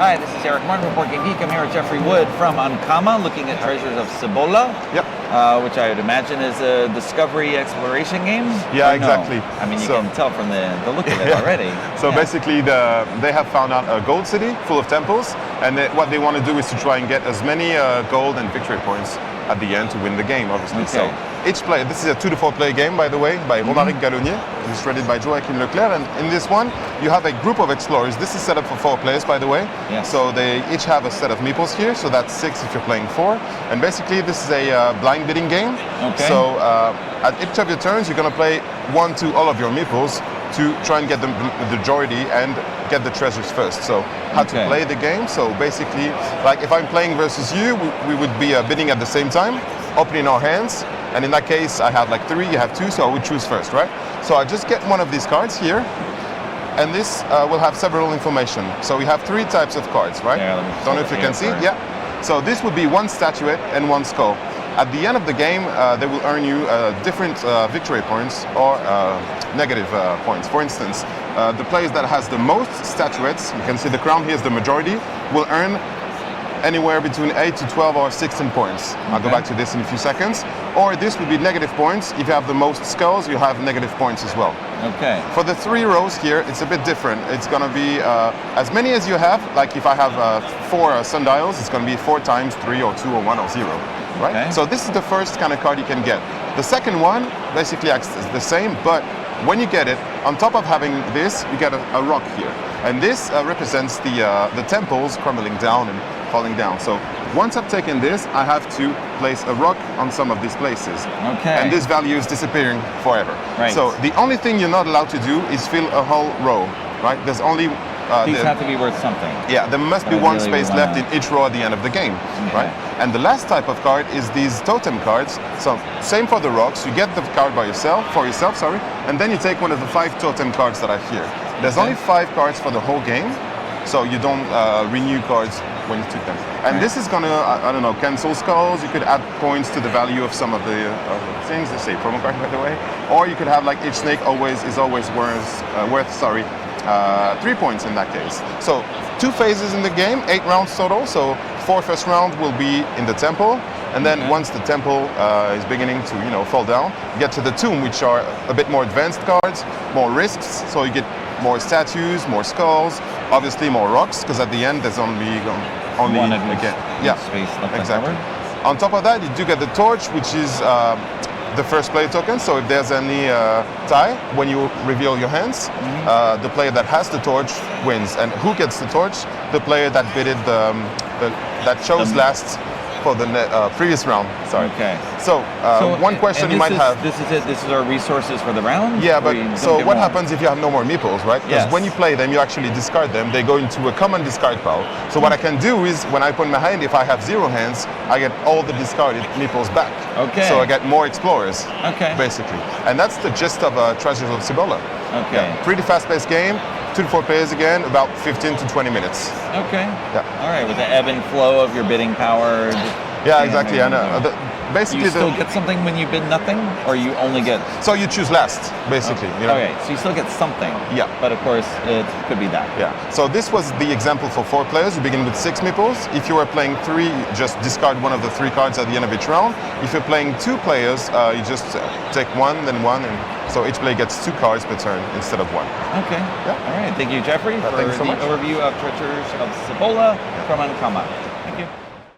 Hi, this is Eric Martin from BoardGameGeek. I'm here with Jeffrey Wood from Uncama, looking at treasures of Cibola. Yep. Which I would imagine is a discovery exploration game. Yeah, exactly. I mean, you can tell from the look of it already. So basically, they have found out a gold city full of temples, and what they want to do is to try and get as many gold and victory points at the end to win the game, obviously. Okay. So each player, this is a 2 to 4 player game, by the way, by Romaric Gallonnier, illustrated by Joachim Leclerc. And in this one, you have a group of explorers. This is set up for 4 players, by the way. Yes. So they each have a set of meeples here, so that's 6 if you're playing 4. And basically, this is a blind bidding game. Okay. So at each of your turns, you're going to play 1 to all of your meeples to try and get the majority and get the treasures first. So how to play the game. So basically, like if I'm playing versus you, we would be bidding at the same time, opening our hands. And in that case, I have like 3, you have 2, so I would choose first, right? So I just get one of these cards here, and this will have several information. So we have 3 types of cards, right? Yeah, don't know if you can see. Yeah. So this would be 1 statuette and 1 skull. At the end of the game, they will earn you different victory points or negative points. For instance, the players that has the most statuettes, you can see the crown here is the majority, will earn anywhere between 8 to 12 or 16 points. I'll go back to this in a few seconds. Or this would be negative points. If you have the most skulls, you have negative points as well. Okay. For the 3 rows here, it's a bit different. It's going to be as many as you have. Like if I have 4 sundials, it's going to be 4 times 3 or 2 or 1 or 0. Right? Okay. So this is the first kind of card you can get. The second one basically acts the same, but when you get it, on top of having this, you get a rock here. And this represents the temples crumbling down and falling down. So once I've taken this, I have to place a rock on some of these places. Okay. And this value is disappearing forever. Right. So the only thing you're not allowed to do is fill a whole row, right? There's only... These have to be worth something. Yeah, there must be 1 space left in each row at the end of the game, right? And the last type of card is these totem cards. So same for the rocks. You get the card for yourself, and then you take one of the 5 totem cards that are here. There's only 5 cards for the whole game, so you don't renew cards when you took them. And this is gonna, I don't know, cancel skulls. You could add points to the value of some of the things. Let's say promo card, by the way. Or you could have like each snake is always worth 3 points in that case. So 2 phases in the game, 8 rounds total. So 4 first round will be in the temple, and then once the temple is beginning to fall down, you get to the tomb, which are a bit more advanced cards, more risks. So you get more statues, more skulls, obviously more rocks, because at the end there's only one of again. Space left. Exactly. On top of that, you do get the torch, which is the first player token. So if there's any tie, when you reveal your hands, the player that has the torch wins. And who gets the torch? The player that bidded that chose last for the previous round. Sorry. Okay. So one question you might have. This is it. This is our resources for the round. Yeah, but so what happens if you have no more meeples, right? Because when you play them, you actually discard them. They go into a common discard pile. So what I can do is, when I put my hand, if I have 0 hands, I get all the discarded meeples back. Okay. So I get more explorers. Okay. Basically, and that's the gist of Treasures of Cibola. Okay. Yeah, pretty fast-paced game. 2 to 4 players again, about 15 to 20 minutes. Okay. Yeah. All right, with the ebb and flow of your bidding power. Yeah, exactly. And basically, you still get something when you bid nothing, or you only get. So you choose last, basically. Okay, so you still get something. Yeah. But of course, it could be that. Yeah. So this was the example for 4 players. You begin with 6 meeples. If you are playing 3, you just discard one of the 3 cards at the end of each round. If you're playing 2 players, you just take 1, then 1, and so each player gets 2 cards per turn instead of 1. Okay. Yeah. All right. Thank you, Jeffrey, for thank you so the much. overview of Treasures of Cibola from Uncama. Thank you.